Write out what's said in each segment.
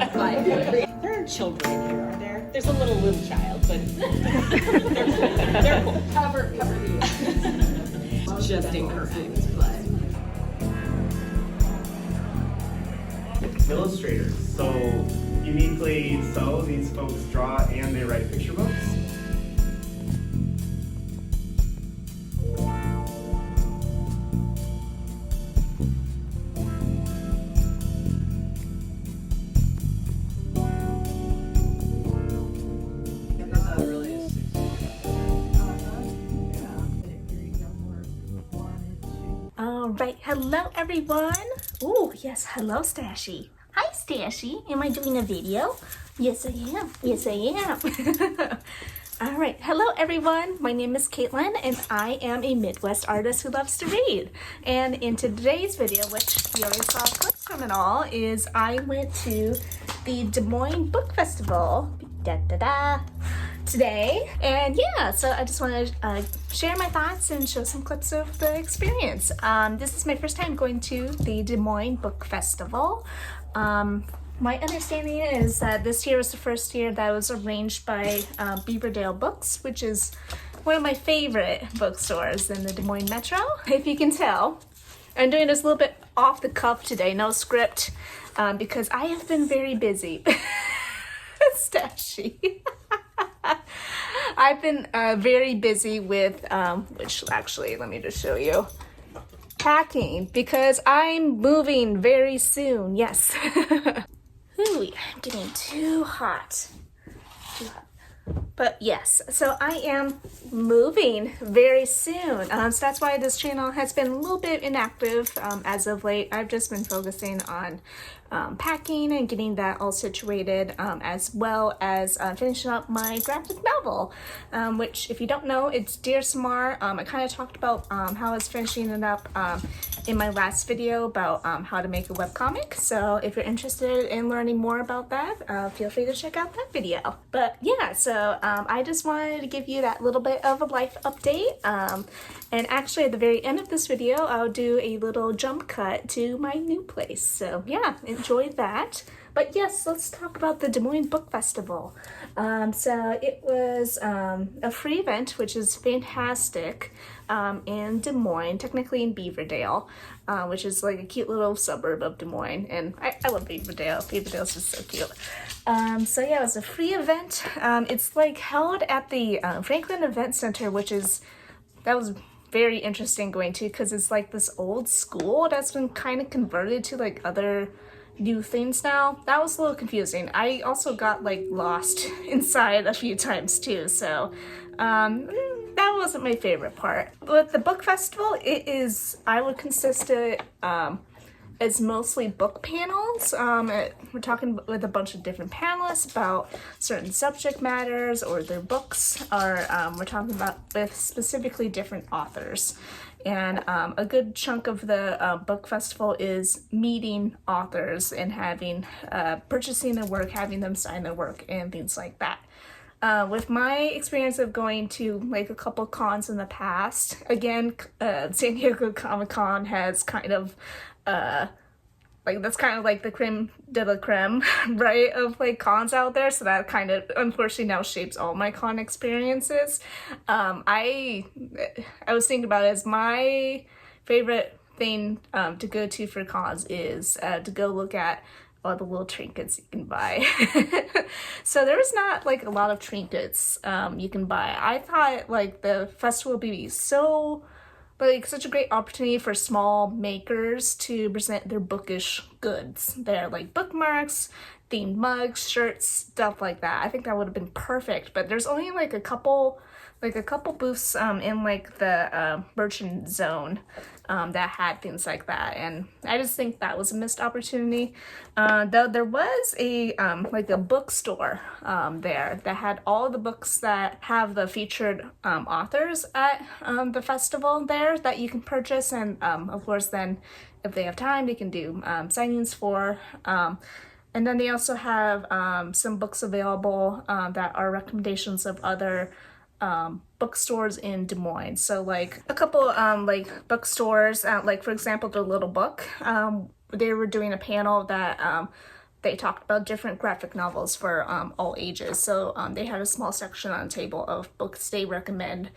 There are children in here, are there? There's a little child, but they're cool. Cover the It's just incorrect, but. Illustrators. So uniquely so, these folks draw and they write picture books. All right, hello everyone. Oh yes, hello Stashy. Hi Stashy, am I doing a video? Yes I am, yes I am. All right, hello everyone. My name is Caitlin and I am a Midwest artist who loves to read. And in today's video, which you already saw clips from and all, is I went to the Des Moines Book Festival. Today, and yeah, so I just want to share my thoughts and show some clips of the experience. This is my first time going to the Des Moines Book Festival. My understanding is that this year was the first year that was arranged by Beaverdale Books, which is one of my favorite bookstores in the Des Moines Metro, if you can tell. I'm doing this a little bit off the cuff today, no script, because I have been very busy. Stashy. I've been very busy with, which actually, let me just show you, packing, because I'm moving very soon, yes. Ooh, I'm getting too hot. But yes, so I am moving very soon. So that's why this channel has been a little bit inactive as of late. I've just been focusing on packing and getting that all situated, as well as finishing up my graphic novel, which if you don't know, it's Dear Samar. I kind of talked about how I was finishing it up in my last video about how to make a webcomic. So if you're interested in learning more about that, feel free to check out that video. But yeah, so I just wanted to give you that little bit of a life update. And actually at the very end of this video, I'll do a little jump cut to my new place. So yeah, enjoy that. But yes, let's talk about the Des Moines Book Festival. So it was a free event, which is fantastic, in Des Moines, technically in Beaverdale, which is like a cute little suburb of Des Moines. And I love Beaverdale. Beaverdale's just so cute. So yeah, it was a free event. It's like held at the Franklin Event Center, that was very interesting going to, because it's like this old school that's been kind of converted to like other new things now. That was a little confusing. I also got like lost inside a few times too, so that wasn't my favorite part. With the book festival, I would consist it as mostly book panels. We're talking with a bunch of different panelists about certain subject matters or their books, or we're talking about with specifically different authors. And a good chunk of the book festival is meeting authors and purchasing their work, having them sign their work, and things like that. With my experience of going to like a couple cons in the past, again, San Diego Comic-Con has kind of that's kind of like the creme de la creme, right, of like cons out there. So that kind of unfortunately now shapes all my con experiences. I was thinking about it as my favorite thing to go to for cons is to go look at all the little trinkets you can buy. So there was not like a lot of trinkets you can buy. I thought like the festival would be such a great opportunity for small makers to present their bookish goods. They're like bookmarks, themed mugs, shirts, stuff like that. I think that would have been perfect, but there's only like a couple booths in like the merchant zone that had things like that, and I just think that was a missed opportunity. Though there was a bookstore there that had all the books that have the featured authors at the festival there that you can purchase, and of course then if they have time they can do signings for. And then they also have some books available that are recommendations of other bookstores in Des Moines. So like a couple bookstores, like for example the Little Book, they were doing a panel that they talked about different graphic novels for all ages. So they had a small section on the table of books they recommend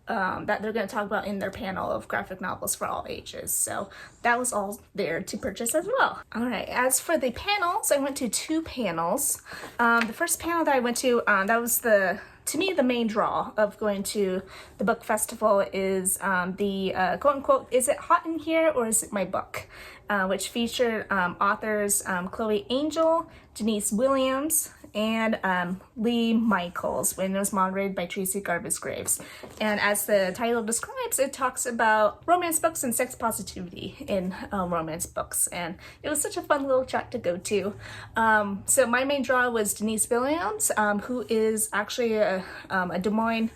that they're going to talk about in their panel of graphic novels for all ages. So that was all there to purchase as well. All right, as for the panels, I went to 2 panels. The first panel that I went to, that was to me, the main draw of going to the book festival is the quote unquote, is it hot in here or is it my book? Which featured authors Chloe Angel, Denise Williams, and Lee Michaels, when it was moderated by Tracy Garbus Graves. And as the title describes, it talks about romance books and sex positivity in romance books. And it was such a fun little chat to go to. So my main draw was Denise Williams, who is actually a Des Moines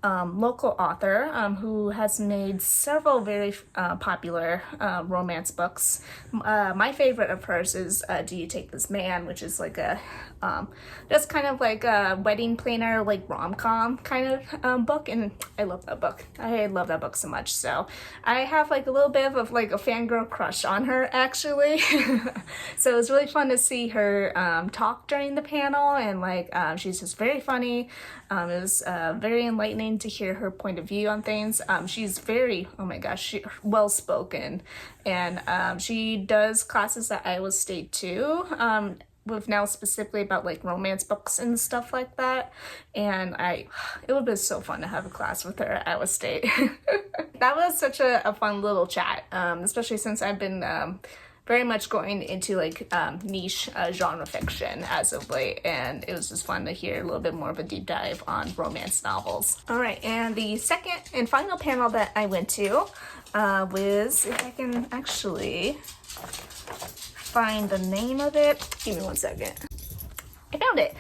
local author who has made several very popular romance books. My favorite of hers is Do You Take This Man, which is like a just kind of like a wedding planner, like rom-com kind of book, and I love that book. I love that book so much. So I have like a little bit of like a fangirl crush on her, actually. So it was really fun to see her talk during the panel, and like she's just very funny. It was very enlightening to hear her point of view on things. She's very, oh my gosh, well spoken, and she does classes at Iowa State too. With now specifically about like romance books and stuff like that, and it would be so fun to have a class with her at Iowa State. That was such a fun little chat, especially since I've been very much going into like niche genre fiction as of late, and it was just fun to hear a little bit more of a deep dive on romance novels. All right, and the second and final panel that I went to was, if I can actually find the name of it, give me 1 second. I found it.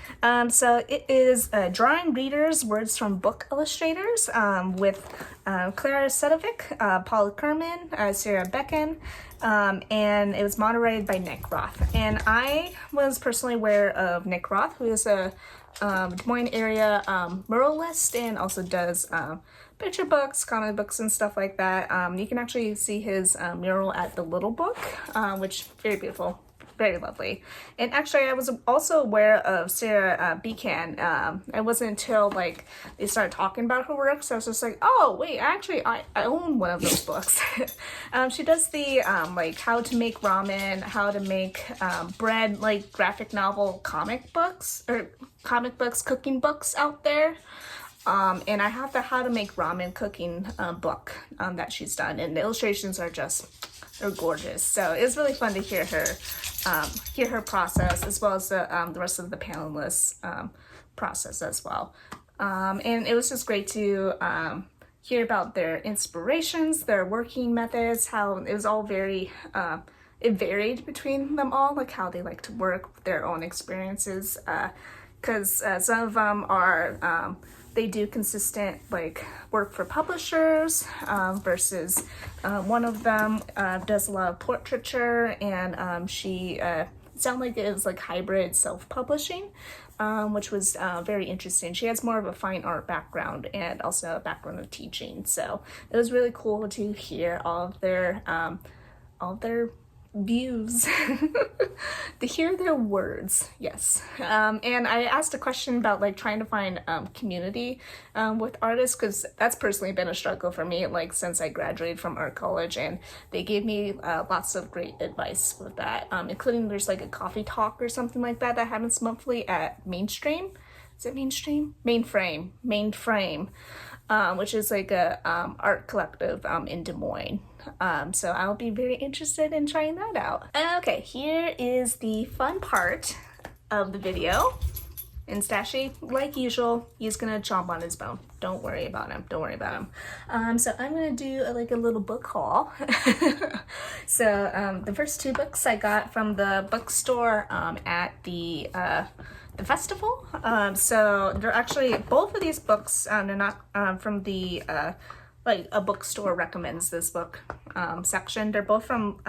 So it is Drawing Readers, Words from Book Illustrators, with Clara Sedovic, Paula Kerman, Sarah Becken, and it was moderated by Nick Roth. And I was personally aware of Nick Roth, who is a Des Moines area muralist and also does picture books, comic books, and stuff like that. You can actually see his mural at the Little Book, which very beautiful. Very lovely. And actually, I was also aware of Sarah Becan. It wasn't until like they started talking about her work, so I was just like, oh wait, actually I own one of those books. She does the like how to make ramen, how to make bread, like graphic novel comic books, cooking books out there. And I have the How to Make Ramen cooking book that she's done, and the illustrations are just, they're gorgeous. So it was really fun to hear her process, as well as the rest of the panelists process as well. And it was just great to hear about their inspirations, their working methods, how it was all very, it varied between them all, like how they like to work, their own experiences, because some of them are, they do consistent like work for publishers versus one of them does a lot of portraiture, and she sounded like it was like hybrid self-publishing, which was very interesting. She has more of a fine art background and also a background of teaching, so it was really cool to hear all of their views, to hear their words. Yes. And I asked a question about like trying to find community with artists, because that's personally been a struggle for me, like since I graduated from art college, and they gave me lots of great advice with that, including there's like a coffee talk or something like that that happens monthly at Mainstream. Is it Mainstream? Mainframe, which is like a art collective in Des Moines. So I'll be very interested in trying that out. Okay, here is the fun part of the video. And Stashy, like usual, he's gonna chomp on his bone. Don't worry about him. So I'm gonna do like a little book haul. So the first 2 books I got from the bookstore at the festival. So they're actually, both of these books, they're not from the like a bookstore recommends this book section. They're both from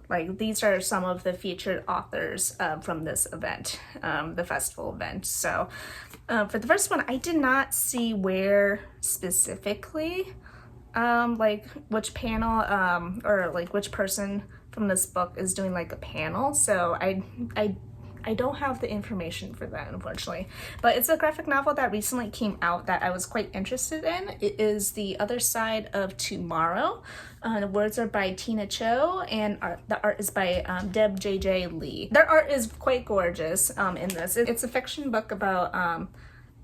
like, these are some of the featured authors from this event, the festival event. So for the first one, I did not see where specifically, like which panel or like which person from this book is doing like a panel, so I don't have the information for that, unfortunately. But it's a graphic novel that recently came out that I was quite interested in. It is The Other Side of Tomorrow. The words are by Tina Cho, and the art is by Deb J.J. Lee. Their art is quite gorgeous in this. It's a fiction book about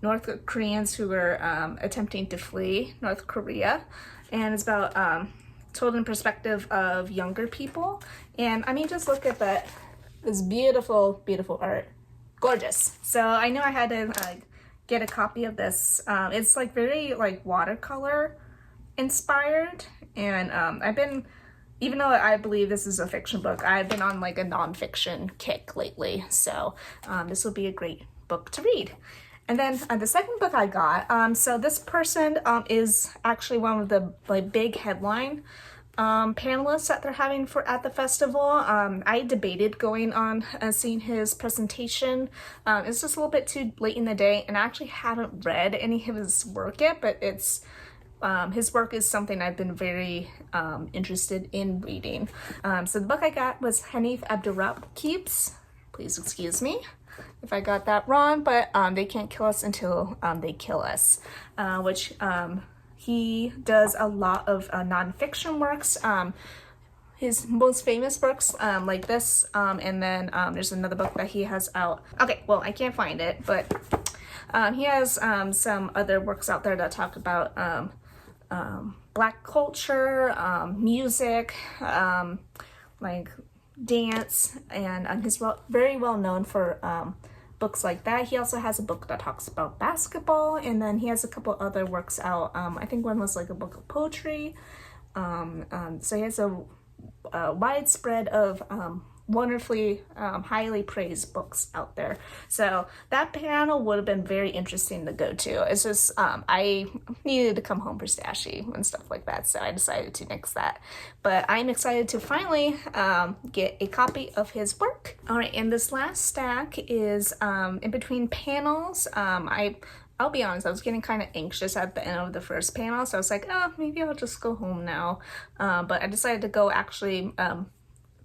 North Koreans who were attempting to flee North Korea. And it's about told in perspective of younger people. And I mean, just look at that. This beautiful, beautiful art. Gorgeous. So I know I had to get a copy of this. It's like very like watercolor inspired. And I've been, even though I believe this is a fiction book, I've been on like a nonfiction kick lately. So this will be a great book to read. And then the second book I got, so this person is actually one of the like big headline panelists that they're having at the festival. I debated going on seeing his presentation. It's just a little bit too late in the day, and I actually haven't read any of his work yet, but it's his work is something I've been very interested in reading. So the book I got was Hanif Abdurraqib's, please excuse me if I got that wrong, but They Can't Kill Us Until They Kill Us, which he does a lot of nonfiction works. His most famous works like this, and then there's another book that he has out. Okay, well, I can't find it, but he has some other works out there that talk about Black culture, music, like dance, and he's very well known for books like that. He also has a book that talks about basketball, and then he has a couple other works out. I think one was like a book of poetry. So he has a widespread of wonderfully highly praised books out there. So that panel would have been very interesting to go to. It's just I needed to come home for Stashy and stuff like that, so I decided to nix that. But I'm excited to finally get a copy of his work. All right, and this last stack is in between panels. I'll be honest, I was getting kind of anxious at the end of the first panel, so I was like, oh, maybe I'll just go home now. But I decided to go actually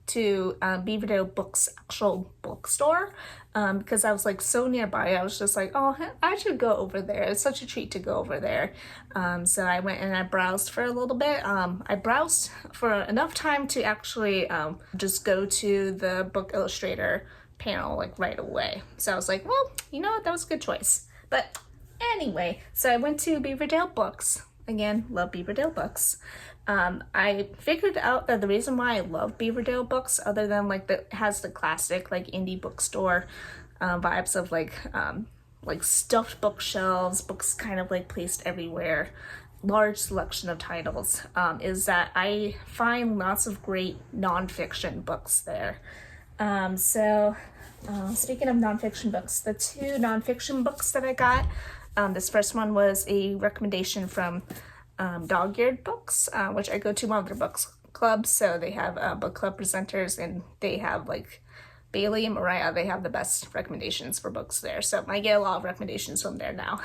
to Beaverdale Books actual bookstore because I was like so nearby. I was just like, oh, I should go over there. It's such a treat to go over there. So I went and I browsed for a little bit. I browsed for enough time to actually just go to the Book Illustrator panel like right away. So I was like, well, you know what, that was a good choice. But anyway, so I went to Beaverdale Books. Again, love Beaverdale Books. I figured out that the reason why I love Beaverdale Books, other than like it has the classic like indie bookstore vibes of like stuffed bookshelves, books kind of like placed everywhere, large selection of titles, is that I find lots of great nonfiction books there. So speaking of nonfiction books, the two nonfiction books that I got, this first one was a recommendation from Dog-Eared Books, which I go to one of their book clubs, so they have book club presenters, and they have like Bailey and Mariah, they have the best recommendations for books there, so I get a lot of recommendations from there now.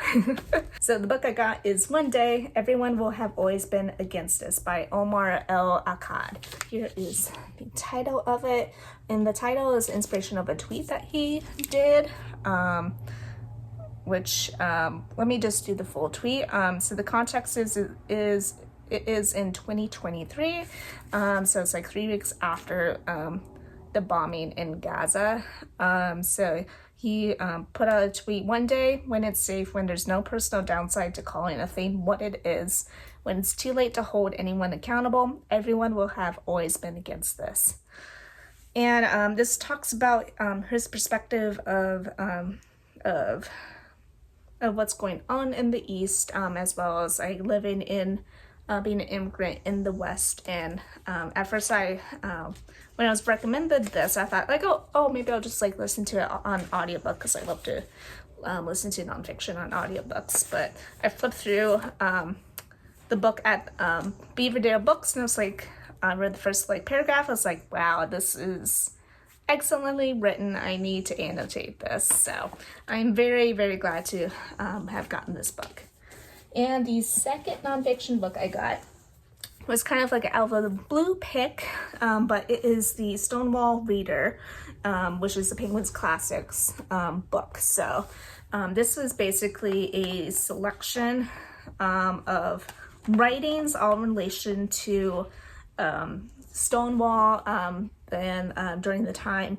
So the book I got is One Day Everyone Will Have Always Been Against Us by Omar El Akkad. Here is the title of it, and the title is inspiration of a tweet that he did, which let me just do the full tweet. So the context is in 2023, so it's like 3 weeks after the bombing in Gaza. So he put out a tweet: one day when it's safe, when there's no personal downside to calling a thing what it is, when it's too late to hold anyone accountable, everyone will have always been against this. And this talks about his perspective of what's going on in the East, as well as like living in being an immigrant in the West. And at first when I was recommended this, I thought like, oh maybe I'll just like listen to it on audiobook, because I love to listen to nonfiction on audiobooks. But I flipped through the book at Beaverdale Books, and I was like, I read the first like paragraph. I was like, wow, this is excellently written. I need to annotate this. So I'm very, very glad to have gotten this book. And the second nonfiction book I got was kind of like an out of the blue pick, but it is the Stonewall Reader, which is the Penguins Classics book. So this is basically a selection of writings all in relation to Stonewall and during the time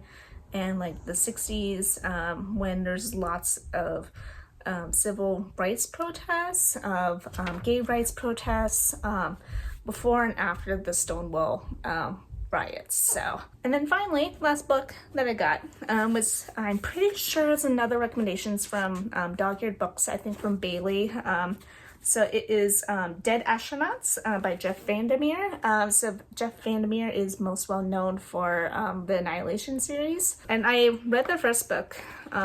and like the 60s when there's lots of civil rights protests, of gay rights protests, before and after the Stonewall riots. So, and then finally, last book that I got was, I'm pretty sure it's another recommendations from Dog-Eared Books, I think from Bailey. So it is Dead Astronauts by Jeff Vandermeer. So Jeff Vandermeer is most well known for the Annihilation series. And I read the first book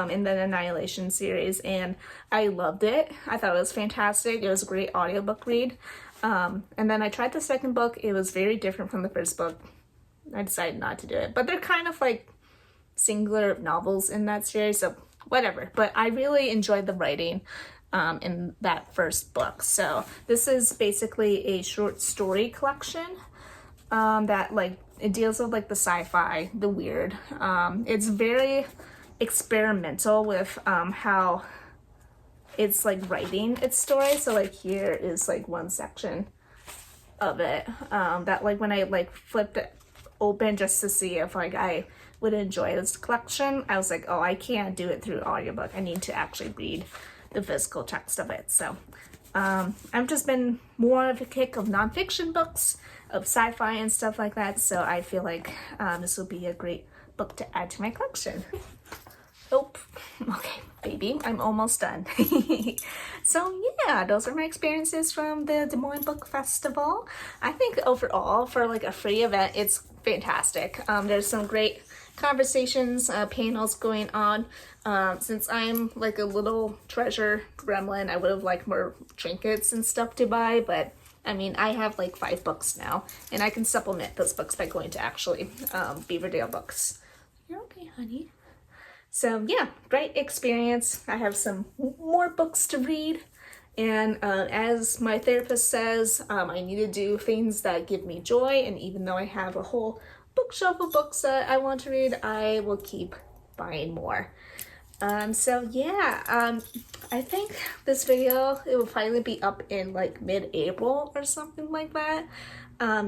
in the Annihilation series and I loved it. I thought it was fantastic. It was a great audiobook read. And then I tried the second book. It was very different from the first book. I decided not to do it. But they're kind of like singular novels in that series, so whatever. But I really enjoyed the writing in that first book. So this is basically a short story collection that like it deals with like the sci-fi, the weird. It's very experimental with how it's like writing its story. So like here is like one section of it that like when I like flipped it open just to see if like I would enjoy this collection, I was like, oh, I can't do it through audiobook. I need to actually read the physical text of it. So I've just been more of a kick of nonfiction books, of sci-fi and stuff like that. So I feel like this will be a great book to add to my collection. Oh, okay, baby, I'm almost done. So yeah, those are my experiences from the Des Moines Book Festival. I think overall for like a free event, it's fantastic. There's some great conversations, panels going on. Since I'm like a little treasure gremlin, I would have liked more trinkets and stuff to buy, but I mean, I have like 5 books now, and I can supplement those books by going to actually Beaverdale Books. You're okay, honey. So yeah, great experience. I have some more books to read. And as my therapist says, I need to do things that give me joy. And even though I have a whole bookshelf of books that I want to read, I will keep buying more. So yeah, I think this video, it will finally be up in like mid-April or something like that.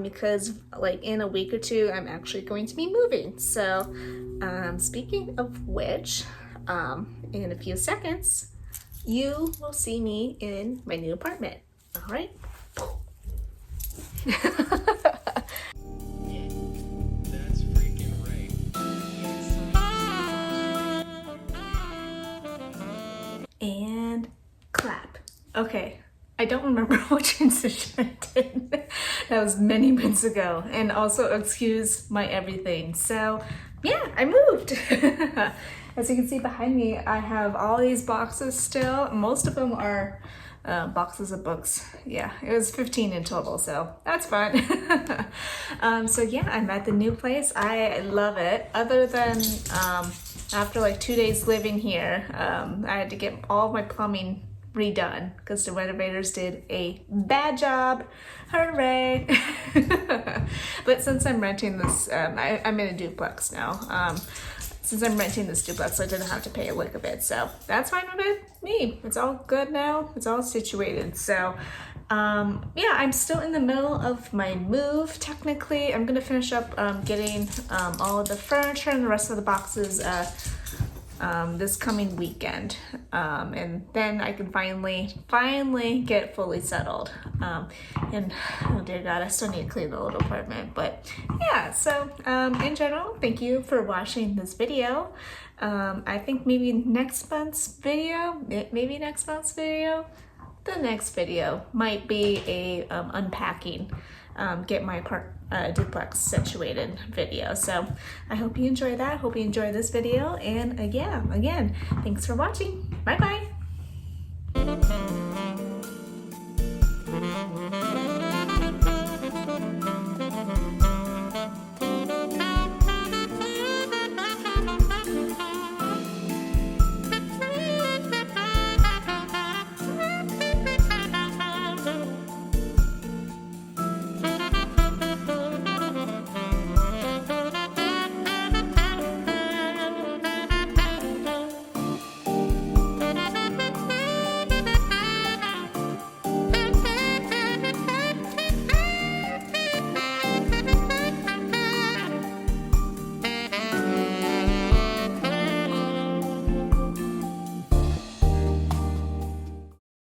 Because like in a week or two, I'm actually going to be moving. So speaking of which, in a few seconds, you will see me in my new apartment. All right. That's freaking right. And clap. Okay. I don't remember what transition I did. That was many months ago. And also excuse my everything. So yeah, I moved. As you can see behind me, I have all these boxes still. Most of them are boxes of books. Yeah, it was 15 in total, so that's fun. So yeah, I'm at the new place. I love it. Other than after like 2 days living here, I had to get all my plumbing redone because the renovators did a bad job. Hooray. But since I'm renting this, I'm in a duplex now. Since I'm renting this duplex, I didn't have to pay a lick of it, so that's fine with me. It's all good now. It's all situated. So yeah, I'm still in the middle of my move. Technically, I'm gonna finish up getting all of the furniture and the rest of the boxes this coming weekend, and then I can finally get fully settled. And oh dear God, I still need to clean the little apartment. But yeah, so in general, thank you for watching this video. I think maybe next month's video, the next video might be a unpacking, get my duplex situated video. So I hope you enjoy that. Hope you enjoy this video. And again, thanks for watching. Bye bye.